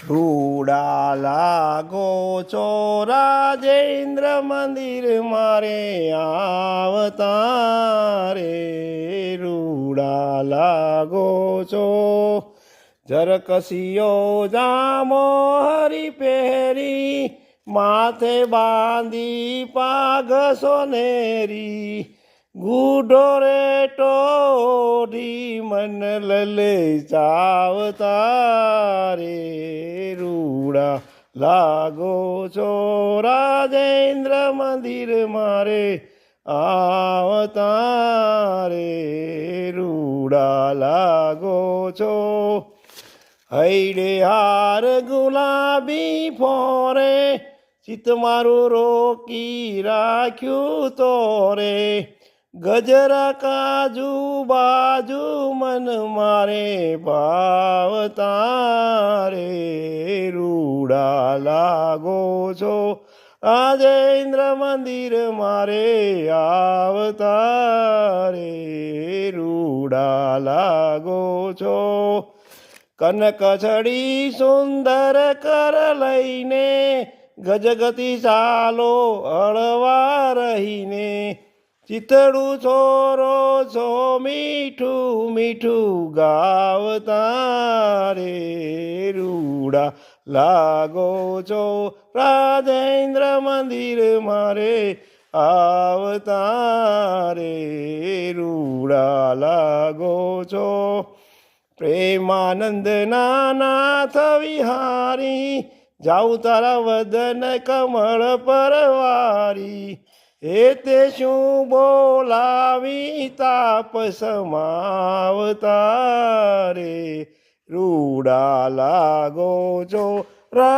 રૂડા લાગો છો રાજેન્દ્ર મંદિર મારે આવતા રે રૂડા લાગો છો જરકસીયો જામો હરી પહેરી માથે બાંધી પાઘ સોનેરી ગુઢો રે ટોઢી મન લલે ચાવતા રે રૂડા લાગો છો રાજેન્દ્ર મંદિર મારે આવતા રે રૂડા લાગો છો હૈડે હાર ગુલાબી ફોરે ચિત મારું રોકી રાખ્યું તો રે ગજરા કાજુ બાજુ મન મારે ભાવતા રે રૂડા લાગો છો રાજેન્દ્ર મંદિર મારે આવતા રે રૂડા લાગો છો કનક છડી સુંદર કર લઈને ગજગતિ ચાલો હળવા રહીને ચિતડું છોરો છો મીઠું મીઠું ગાવતા રે રૂડા લાગો છો રાજેન્દ્ર મંદિર મારે આવતા રે રૂડા લાગો છો પ્રેમાનંદ નાથ વિહારી જાઉં તારા વદન કમળ પરવારી એ તે શું બોલાવી તાપ સમાવતા રે રૂડા લાગો છો